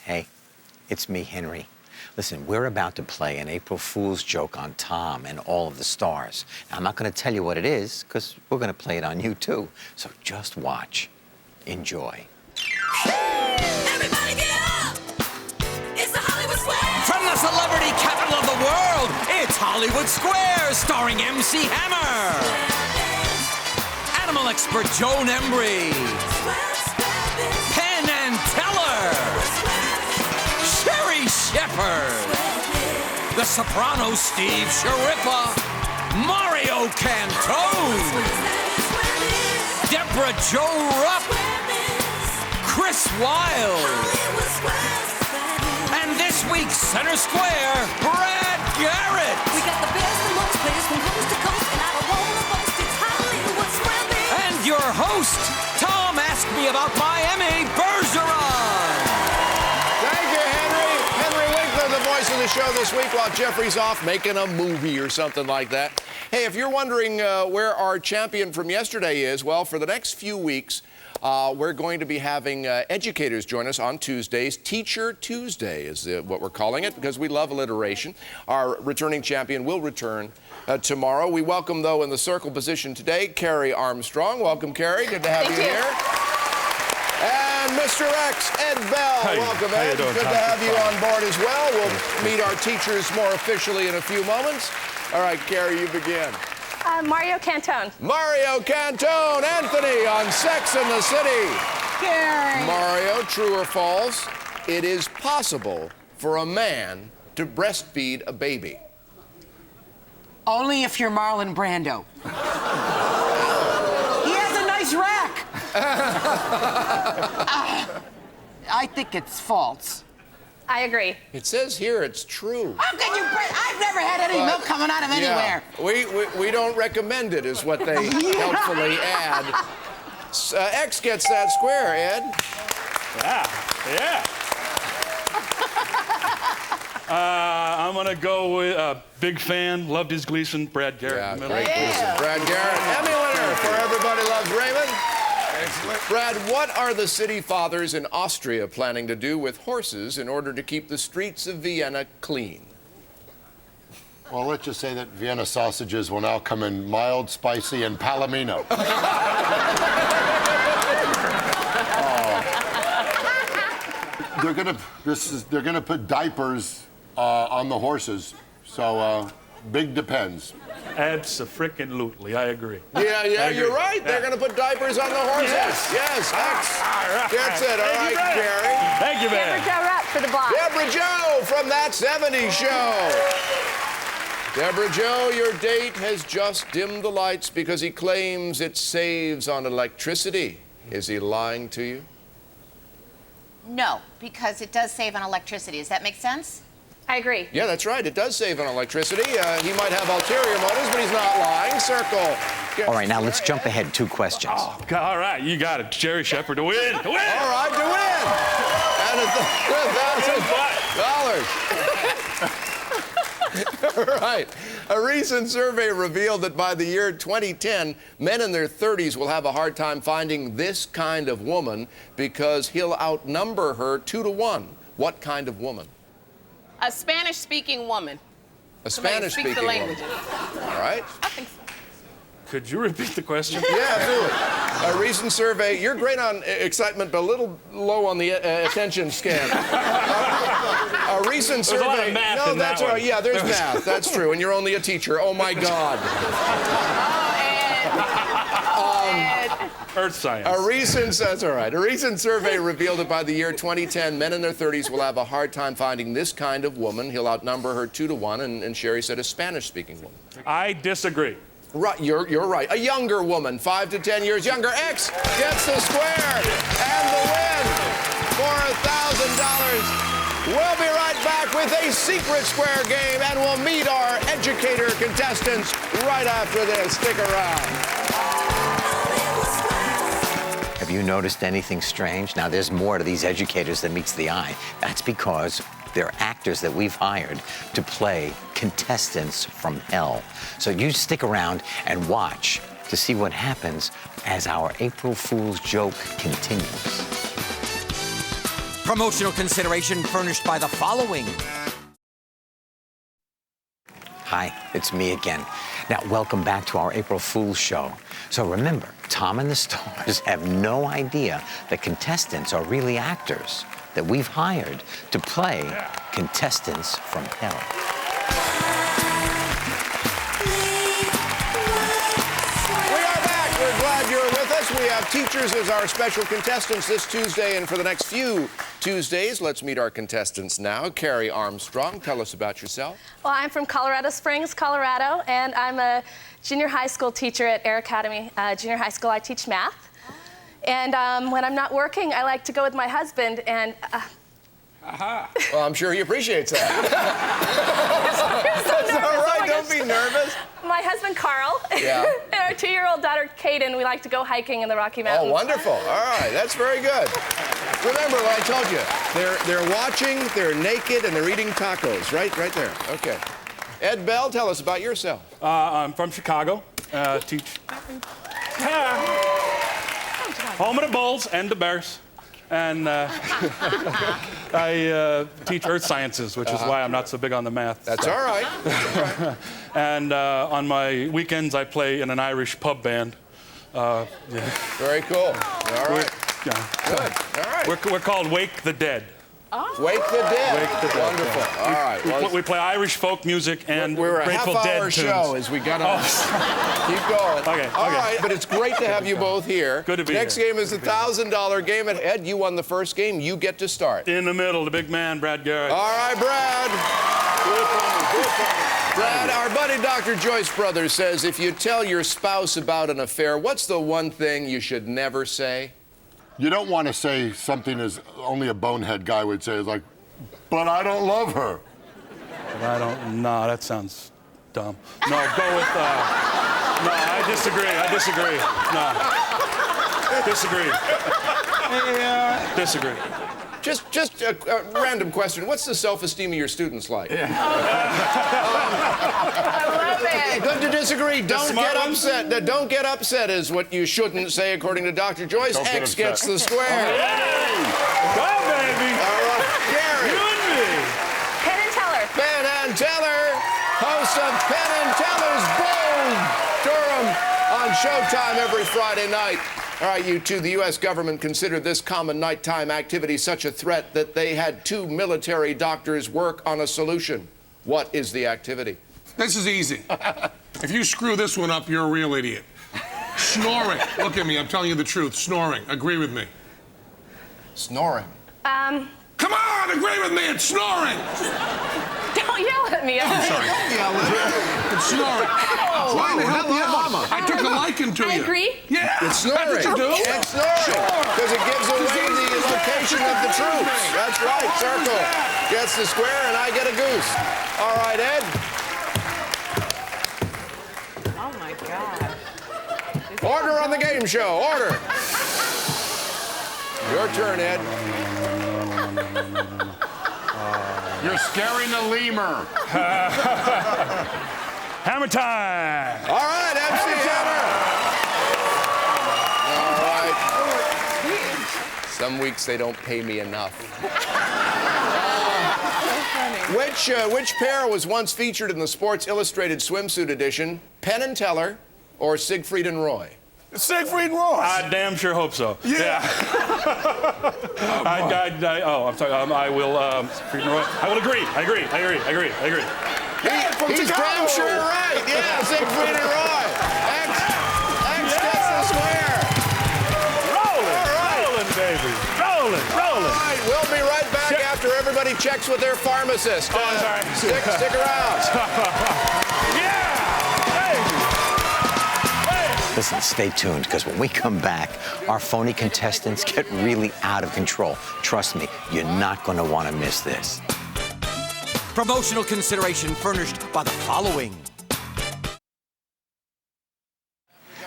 Hey, it's me, Henry. Listen, we're about to play an April Fool's joke on Tom and all of the stars. Now, I'm not going to tell you what it is, because we're going to play it on you, too. So just watch. Enjoy. Everybody get up! It's the Hollywood Square! From the celebrity capital of the world, it's Hollywood Square, starring MC Hammer. Animal expert Joan Embry. Penn and Teller. Sherry Shepherd. The soprano Steve Shariffa. Mario Cantone. Deborah Jo Rupp. Chris Wilde. And this week's Center Square, Brad Garrett. We got the best and most players from coast to coast, and I don't want to boast, it's Hollywood Square, baby. And your host, Tom Ask Me About Miami, Bergeron. Thank you, Henry. Henry Winkler, the voice of the show this week, while Jeffrey's off making a movie or something like that. Hey, if you're wondering where our champion from yesterday is, well, for the next few weeks, we're going to be having educators join us on Tuesdays. Teacher Tuesday is what we're calling it, because we love alliteration. Our returning champion will return tomorrow. We welcome, though, in the circle position today, Carrie Armstrong. Welcome, Carrie. Good to have you here. And Mr. X, Ed Bell. Hey, welcome, how you Ed. doing, Good Tom? to have you on board as well. We'll meet our teachers more officially in a few moments. All right, Carrie, you begin. Mario Cantone. Mario Cantone, Anthony on Sex and the City. Gary. Mario, true or false, it is possible for a man to breastfeed a baby. Only if you're Marlon Brando. He has a nice rack. I think it's false. I agree. It says here it's true. How can you I've never had any milk coming out of anywhere. Yeah, we don't recommend it, is what they helpfully add. X gets that square, Ed. Yeah. I'm going to go with big fan, loved his Gleason, Brad Garrett. Yeah, great Gleason. Brad Garrett, Emmy winner for Everybody Loves Raymond. Excellent. Brad, what are the city fathers in Austria planning to do with horses in order to keep the streets of Vienna clean? Well, let's just say that Vienna sausages will now come in mild, spicy, and palomino. They're gonna put diapers on the horses, so big depends. Abso-frickin-lutely, I agree. Yeah, I agree. you're right. They're going to put diapers on the horses. Yes, X. All right. Gets it. All right, Thank you, Gary. Thank you, Deborah man. Jo Rupp for the block. Deborah Jo from That 70s Show. Deborah Jo, your date has just dimmed the lights because he claims it saves on electricity. Is he lying to you? No, because it does save on electricity. Does that make sense? I agree. Yeah, that's right. It does save on electricity. He might have ulterior motives, but he's not lying. Circle. All right, now let's jump ahead 2 questions. Oh, all right, you got it. Jerry Shepherd to win. To win. All right, to win. And $1,000. All right. A recent survey revealed that by the year 2010, men in their 30s will have a hard time finding this kind of woman because he'll outnumber her 2 to 1. What kind of woman? A Spanish-speaking woman. A Spanish-speaking woman. Somebody who speaks the languages. All right. I think so. Could you repeat the question? Yeah, do it. A recent survey. You're great on excitement, but a little low on the attention scan. A recent survey. There's a lot of math no, in that's that all right. one. Yeah, there's math. That's true. And you're only a teacher. Oh my God. Earth science. That's all right. A recent survey revealed that by the year 2010, men in their 30s will have a hard time finding this kind of woman. He'll outnumber her 2 to 1, and Sherry said a Spanish-speaking woman. I disagree. Right, you're right. A younger woman, 5 to 10 years younger. X gets the square and the win for $1,000. We'll be right back with a secret square game, and we'll meet our educator contestants right after this. Stick around. Have you noticed anything strange? Now, there's more to these educators than meets the eye. That's because they're actors that we've hired to play contestants from hell. So you stick around and watch to see what happens as our April Fool's joke continues. Promotional consideration furnished by the following. Hi, it's me again. Now, welcome back to our April Fool's show. So remember, Tom and the Stars have no idea that contestants are really actors that we've hired to play contestants from hell. We're glad you're with us. We have teachers as our special contestants this Tuesday and for the next few Tuesdays. Let's meet our contestants now. Carrie Armstrong, tell us about yourself. Well, I'm from Colorado Springs, Colorado, and I'm a junior high school teacher at Erik Academy. Junior high school, I teach math. And when I'm not working, I like to go with my husband and... Well, I'm sure he appreciates that. That's all right, don't be nervous. My husband, Carl, Yeah. and our 2-year-old daughter, Kaden, we like to go hiking in the Rocky Mountains. Oh, wonderful. All right, that's very good. Remember what I told you. They're watching, they're naked, and they're eating tacos. Right there. Okay. Ed Bell, tell us about yourself. I'm from Chicago. Teach home of the Bulls and the Bears. And I teach earth sciences, which is why I'm not so big on the math. That's all right. And on my weekends, I play in an Irish pub band. Very cool. All right. Good. All right. We're called Wake the Dead. Wake the Dead. Wake the Dead. Wonderful. All right. Well, We play Irish folk music and we're a Grateful Dead half-hour tunes. show as we got on. Keep going. Okay. All right, but it's great to have you both here. Good to be Next here. game is the $1,000 game. And Ed, you won the first game. You get to start. In the middle, the big man, Brad Garrett. All right, Brad. Brad, our buddy Dr. Joyce Brothers says if you tell your spouse about an affair, what's the one thing you should never say? You don't want to say something as only a bonehead guy would say, like, but I don't love her. No, that sounds dumb. No, go with, no, I disagree. No. Disagree. Just a random question. What's the self-esteem of your students like? I love it. Good to disagree. Don't smart get ones? upset. Don't get upset is what you shouldn't say according to Dr. Joyce. Don't get X upset. gets the square. Go, baby. All right, Gary. You and me. Penn and Teller. Ben and Teller, host of Penn and Teller's Bull Durham on Showtime every Friday night. All right, you two, the U.S. government considered this common nighttime activity such a threat that they had 2 military doctors work on a solution. What is the activity? This is easy. If you screw this one up, you're a real idiot. Snoring. Look at me, I'm telling you the truth. Snoring. Agree with me. Snoring. Come on, agree with me, it's snoring! Don't yell at me. I'm sorry. It's snoring. Trying to help you out. I took a liking to you. I agree. Yeah. It's snoring. That's what you do? It's snoring. Because it gives away the location of the troops. That's right. Circle gets the square, and I get a goose. All right, Ed. Oh my God. Order on the game show. Order. Your turn, Ed. You're scaring the lemur. Hammer time. All right, MC Hammer. All right. Some weeks they don't pay me enough. Which pair was once featured in the Sports Illustrated swimsuit edition? Penn and Teller or Siegfried and Roy? Siegfried and Roy. I damn sure hope so. Yeah. I'm sorry. I will. I will agree. I agree. He's damn sure right. Yeah, Siegfried and Roy. X gets the square. Rolling, baby. Rolling. All right, we'll be right back after everybody checks with their pharmacist. Oh, I'm sorry. Stick around. Yeah. Listen, stay tuned, because when we come back, our phony contestants get really out of control. Trust me, you're not going to want to miss this. Promotional consideration furnished by the following.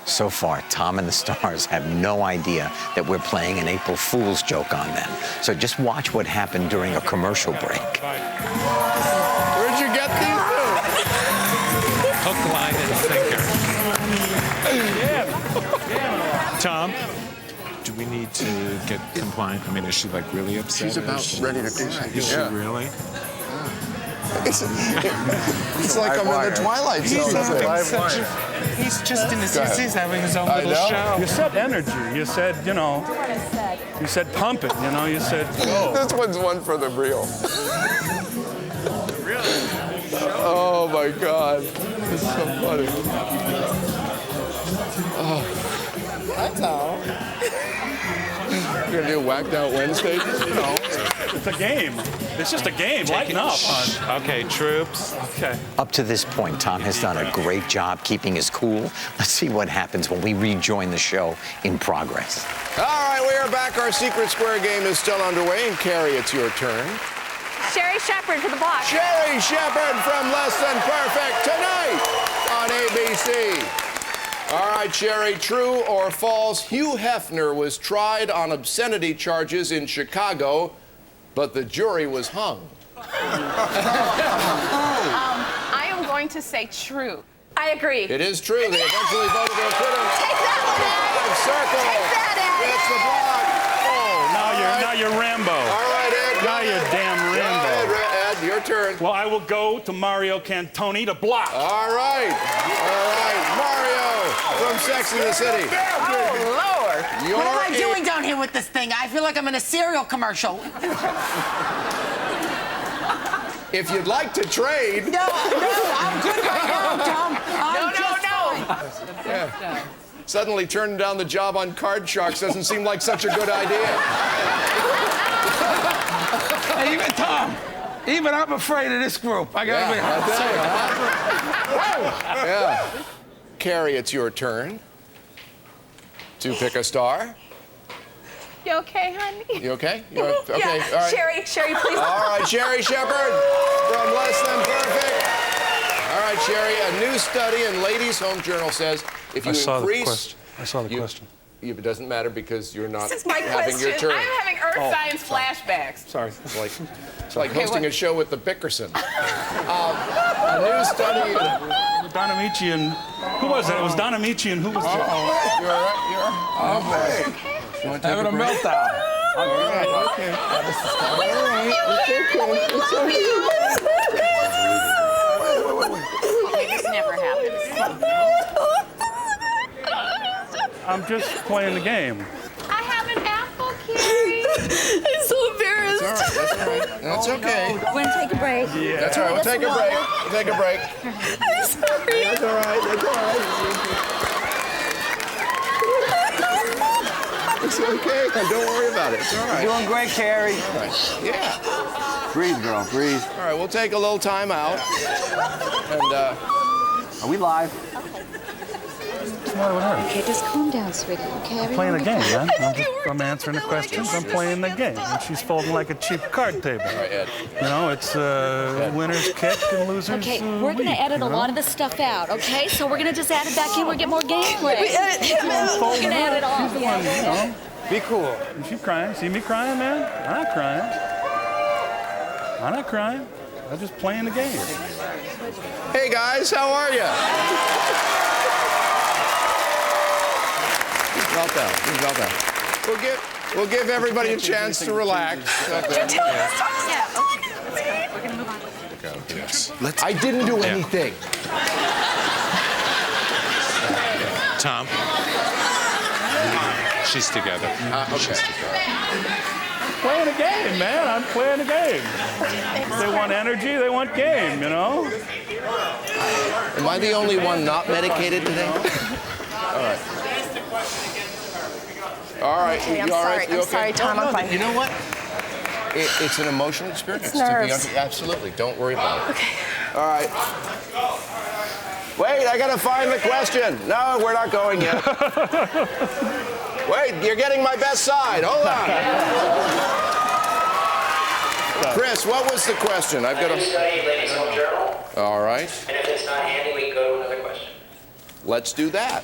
So far, Tom and the Stars have no idea that we're playing an April Fool's joke on them. So just watch what happened during a commercial break. Where'd you get these from? Hook, line, and sinker. Tom, do we need ready to get compliant? I mean, is she like really upset? She's about ready to do something. Is she really? It's like I'm in the Twilight Zone. He's just in his, he's having his own little show. You said energy. You said, you know. You said pump it. You know. You said go. This one's one for the real. Oh my God, this is so funny. Oh. That's all. You're gonna do Whacked Out Wednesday? No, it's a game. It's just a game. Lighten up. Okay, troops. Okay. Up to this point, Tom has done a great job keeping his cool. Let's see what happens when we rejoin the show in progress. All right, we are back. Our Secret Square game is still underway. And Carrie, it's your turn. Sherry Shepherd to the block. Sherry Shepherd from Less Than Perfect tonight on ABC. All right, Sherry, true or false, Hugh Hefner was tried on obscenity charges in Chicago, but the jury was hung. I am going to say true. I agree. It is true. They eventually voted to acquit him. Take that one, Ed. Circle. Take that, Ed. Gets the block. Now you're Rambo. All right, Ed. Now you're damn Rambo. Ed, your turn. Well, I will go to Mario Cantoni to block. All right. Mario from Sex and the City. Oh, Lord. What am I You're doing down here with this thing? I feel like I'm in a cereal commercial. If you'd like to trade. No, I'm good right now, Tom. Yeah. Suddenly turning down the job on Card Sharks doesn't seem like such a good idea. Hey, even Tom, even I'm afraid of this group. I gotta be honest. Yeah. Carrie, it's your turn to pick a star. You okay, honey? You okay? Okay, Yeah. all right. Sherry, please. All right, Sherry Shepherd from Less Than Perfect. All right, Sherry, a new study in Ladies' Home Journal says if you increase... I saw the question. It doesn't matter because you're not This is my having your question. turn. I'm having earth science flashbacks. Sorry. It's like hosting a show with the Bickerson. A new study... Don Amici and... Who was it? It was Don Amici and who was it? You're all right. Having a meltdown. All right, okay. It's Okay, this never happens. I'm just playing the game. I have an apple, Carrie. I'm so embarrassed. That's all right. That's okay. We're going to take a break. Yeah. That's all right. We'll take a break. We'll take a break. I'm sorry. That's all right. That's all right. It's okay. Don't worry about it. It's all right. Doing great, Carrie. All right. Yeah. Breathe, girl, breathe. All right. We'll take a little time out. And Are we live? What's the matter with her? Okay, just calm down, sweetie. Okay, I'm playing the game, man. I'm answering the questions. I'm playing the game. And she's folding like a cheap card table. all right, Ed. You know, it's winners kick and losers Okay, we're going to edit a lot of this stuff out, okay? So we're going to just add it back in. We'll get more gameplay. We edit him out. We're going to add it all. She's the one, you know. Be cool. Is she crying? See me crying, man? I'm not crying. I'm not crying. I'm just playing the game. Hey guys, how are you? Meltdown. We'll give everybody a chance to relax. Yeah, okay. We're gonna move on. I didn't do anything. Tom. She's together. She's together. Playing a game, man. I'm playing a game. They want energy, they want game, you know? Am I the only one not medicated today? All right. Okay, I'm You all right? sorry. You I'm okay? sorry, Tom. I'm fine. You know what? It's an emotional experience. It's nerves. Absolutely. Don't worry about it. Okay. All right. Wait, I gotta find the question. No, we're not going yet. Wait, you're getting my best side. Hold on. Chris, what was the question? I've got a study Ladies' Home Journal. All right. And if it's not handy, we can go to another question. Let's do that.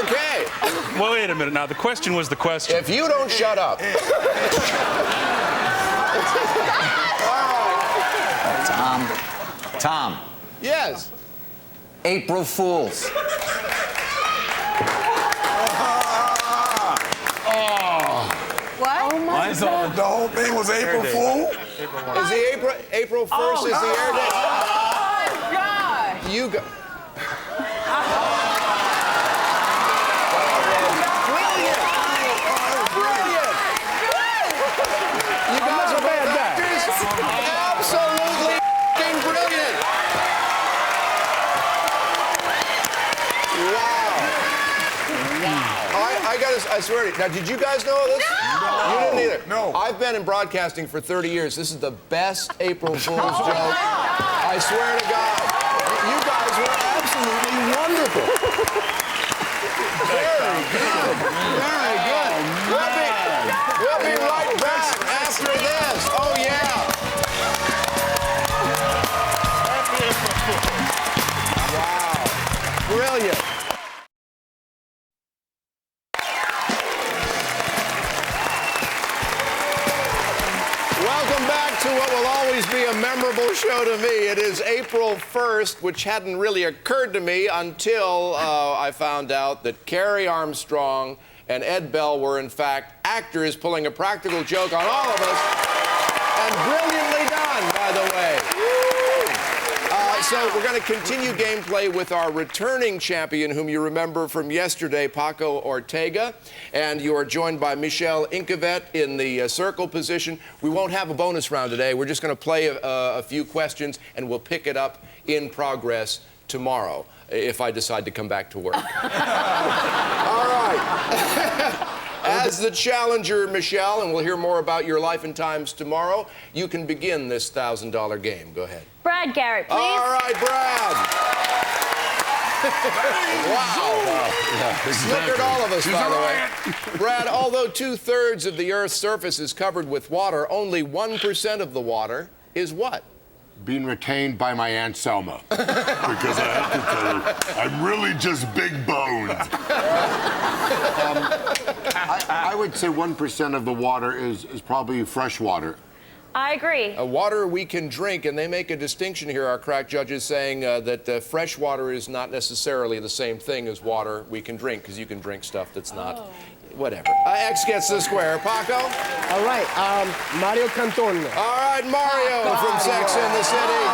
Okay. Well, wait a minute now. The question was the question. If you don't shut up. Tom. Yes. April Fools. What? Oh my God. The whole thing was April Fool? Is the April 1st is the air date? Oh my God. You go. You guys are both actors? Absolutely f***ing brilliant. Wow. I swear to you. Now, did you guys know this? No. You didn't either? No. I've been in broadcasting for 30 years. This is the best April Fool's joke. I swear to God. You guys were absolutely wonderful. Very good. Very good. We'll be right back after this. Oh, yeah. Wow. Brilliant. Welcome back to what will always be a memorable show to me. It is April 1st, which hadn't really occurred to me until I found out that Carrie Armstrong and Ed Bell were, in fact, actors pulling a practical joke on all of us. And brilliantly done, by the way. So we're going to continue gameplay with our returning champion, whom you remember from yesterday, Paco Ortega. And you are joined by Michelle Incavet in the circle position. We won't have a bonus round today. We're just going to play a few questions, and we'll pick it up in progress tomorrow, if I decide to come back to work. All right. As the challenger, Michelle, and we'll hear more about your life and times tomorrow, you can begin this $1,000 game. Go ahead. Brad Garrett, please. All right, Brad. Wow. Snickered all of us, by the way. Brad, although 2/3 of the Earth's surface is covered with water, only 1% of the water is what? Being retained by my Aunt Selma. Because I have to tell you, I'm really just big boned. I would say 1% of the water is probably fresh water. I agree. Water we can drink, and they make a distinction here, our crack judges, saying that fresh water is not necessarily the same thing as water we can drink, because you can drink stuff that's not, whatever. X gets the square. Paco? All right, Mario Cantone. All right, Mario from Sex and the City.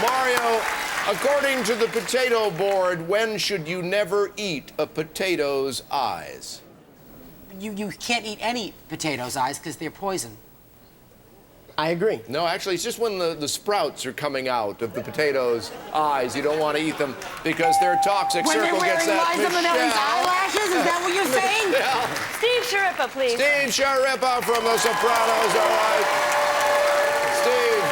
Mario, according to the potato board, when should you never eat a potato's eyes? You can't eat any potatoes' eyes because they're poison. I agree. No, actually, it's just when the sprouts are coming out of the potato's eyes. You don't want to eat them because they're toxic. When Circle they're gets wearing that. Liza Minnelli's eyelashes? Is that what you're saying? Steve Sharippa, please. Steve Sharippa from The Sopranos, all right. Steve,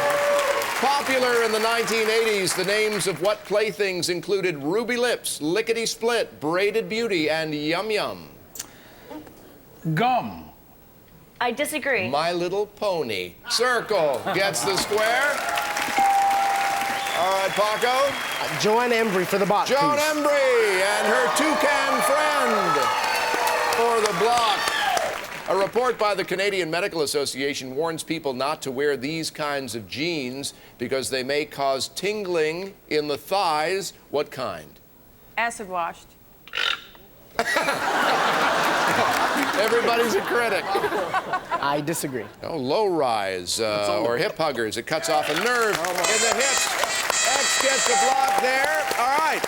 popular in the 1980s, the names of what playthings included Ruby Lips, Lickety Split, Braided Beauty, and Yum Yum? Gum. I disagree. My Little Pony. Circle gets the square. All right, Paco. Joanne Embry for the box, Joan please. Embry and her toucan friend for the block. A report by the Canadian Medical Association warns people not to wear these kinds of jeans because they may cause tingling in the thighs. What kind? Acid washed. Everybody's a critic. I disagree. Oh, low rise or hip huggers. It cuts off a nerve in the hips. X gets the block there. All right.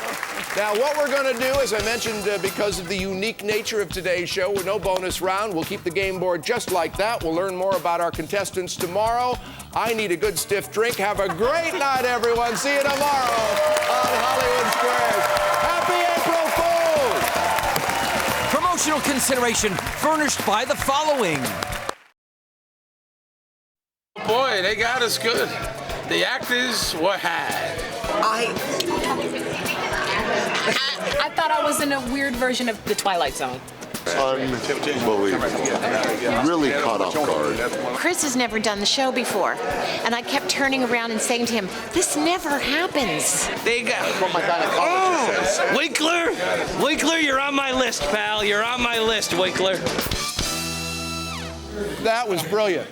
Now, what we're going to do, as I mentioned, because of the unique nature of today's show, with no bonus round, we'll keep the game board just like that. We'll learn more about our contestants tomorrow. I need a good stiff drink. Have a great night, everyone. See you tomorrow on Hollywood Squares. Happy April Fools! Promotional consideration furnished by the following. Boy, they got us good. The actors were had. I thought I was in a weird version of The Twilight Zone. Unbelievable. Really caught off guard. Chris has never done the show before, and I kept turning around and saying to him, "This never happens." They got What my gynecologist says. Winkler, you're on my list, pal. You're on my list, Winkler. That was brilliant.